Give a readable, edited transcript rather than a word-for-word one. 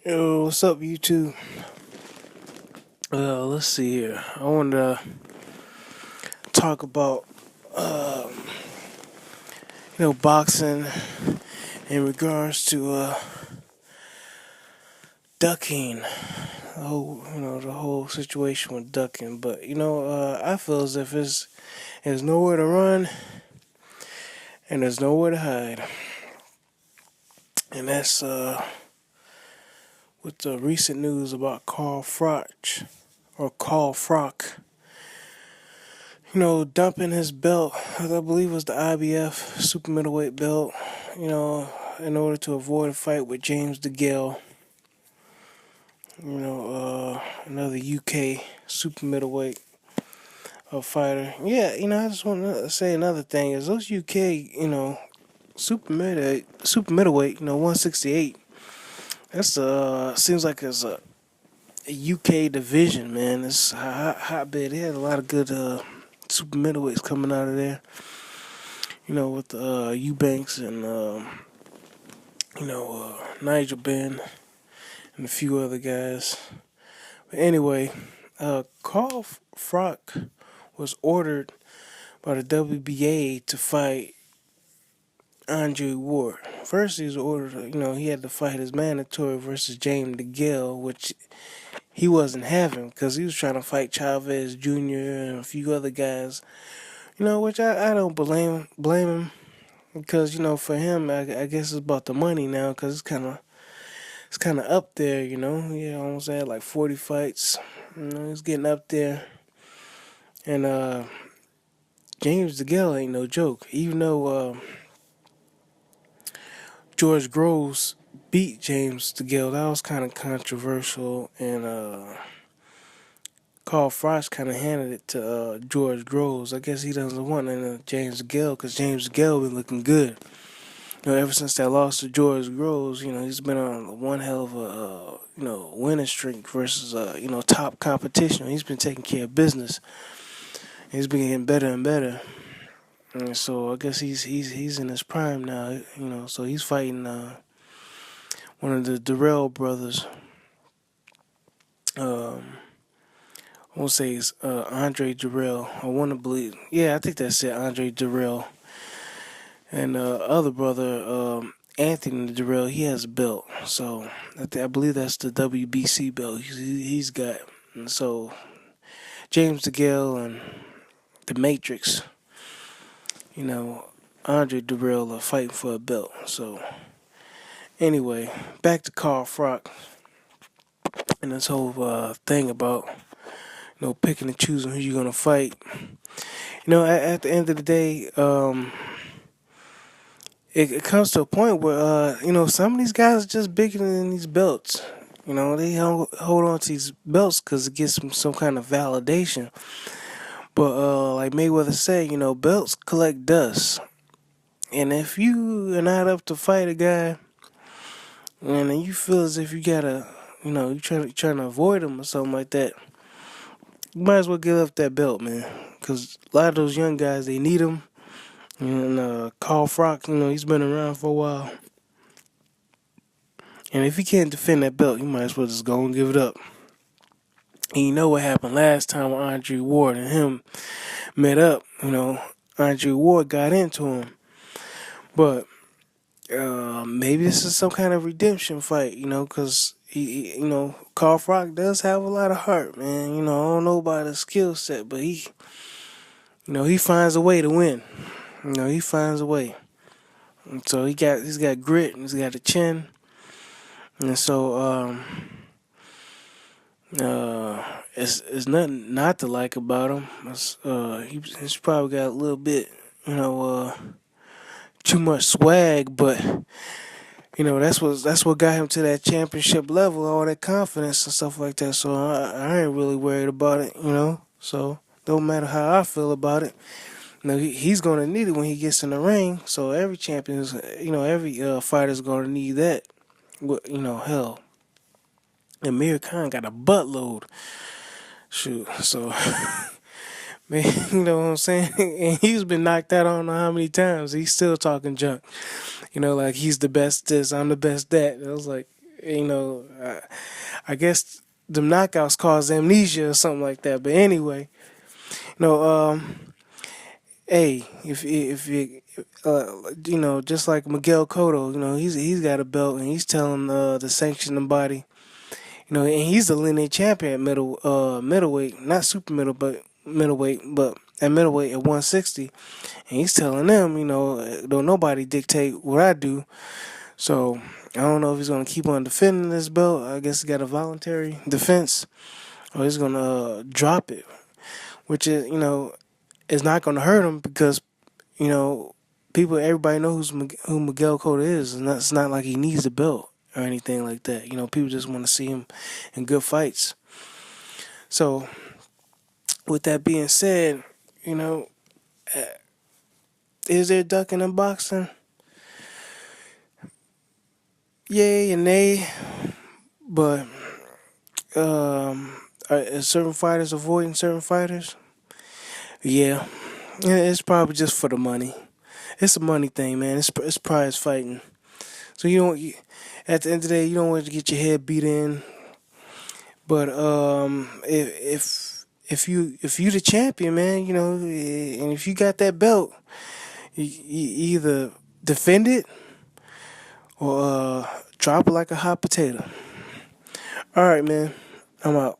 Yo, what's up, YouTube? Let's see here. I wanted to talk about, boxing in regards to ducking. The whole situation with ducking. But I feel as if there's nowhere to run and there's nowhere to hide, and that's with the recent news about Carl Froch or Carl Froch. Dumping his belt, I believe it was the IBF super middleweight belt, in order to avoid a fight with James DeGale, another UK super middleweight fighter. Yeah, I just want to say another thing is those UK, super middleweight, 168. That's seems like it's a UK division, man. It's a hotbed. They had a lot of good super middleweights coming out of there. With Eubanks and Nigel Benn and a few other guys. But anyway, Carl Froch was ordered by the WBA to fight Andre Ward. First, he was ordered. He had to fight his mandatory versus James DeGale, which he wasn't having because he was trying to fight Chavez Jr. and a few other guys. Which I don't blame him. Because for him, I guess it's about the money now. Because it's kind of up there. He almost had like 40 fights. He's getting up there. And James DeGale ain't no joke. Even though George Groves beat James DeGale, that was kind of controversial. And Carl Froch kind of handed it to George Groves. I guess he doesn't want any of James DeGale because James DeGale been looking good. Ever since that loss to George Groves, he's been on one hell of a, winning streak versus, top competition. He's been taking care of business. He's been getting better and better. And so I guess he's in his prime now, so he's fighting one of the Durrell brothers. I won't say it's Andre Durrell. I want to believe. Yeah, I think that's it, Andre Durrell. And other brother, Anthony Durrell, he has a belt. So I believe that's the WBC belt he's got. And so James DeGale and the Matrix, Andre Durrell are fighting for a belt. So anyway, back to Carl Froch and this whole thing about, picking and choosing who you're going to fight. At the end of the day, it comes to a point where, some of these guys are just bigger than these belts. They hold on to these belts because it gives them some kind of validation. But like Mayweather said, belts collect dust. And if you are not up to fight a guy, and you feel as if you gotta, you're trying to avoid him or something like that, you might as well give up that belt, man. Because a lot of those young guys, they need him. And Carl Froch, he's been around for a while. And if he can't defend that belt, you might as well just go and give it up. And you know what happened last time when Andre Ward and him met up. Andre Ward got into him. But maybe this is some kind of redemption fight, because he Carl Froch does have a lot of heart, man. I don't know about his skill set, but he finds a way to win. He finds a way. And so he's got grit and he's got a chin. And so it's nothing not to like about him. He's probably got a little bit, too much swag, but that's what got him to that championship level, all that confidence and stuff like that. So I ain't really worried about it, So don't matter how I feel about it. He's gonna need it when he gets in the ring. So every champion is, every fighter's gonna need that. Hell, Amir Khan got a buttload. Shoot, so man, you know what I'm saying? And he's been knocked out I don't know how many times. He's still talking junk. Like he's the best this, I'm the best that. And I was like, I guess the knockouts cause amnesia or something like that. But anyway, you know, hey, if you just like Miguel Cotto, he's got a belt and he's telling the sanctioning body, and he's the lineage champion at middleweight, not super middle, but middleweight, but at middleweight at 160, and he's telling them, don't nobody dictate what I do. So I don't know if he's gonna keep on defending this belt. I guess he got a voluntary defense, or he's gonna drop it, which is not gonna hurt him because everybody knows who Miguel Cotto is, and it's not like he needs the belt or anything like that. People just want to see him in good fights. So, with that being said, uh, is there ducking in boxing? Yay and nay, but are certain fighters avoiding certain fighters? Yeah, it's probably just for the money. It's a money thing, man. It's prize fighting. So at the end of the day, you don't want to get your head beat in. But if you the champion, man, and if you got that belt, you either defend it or drop it like a hot potato. All right, man. I'm out.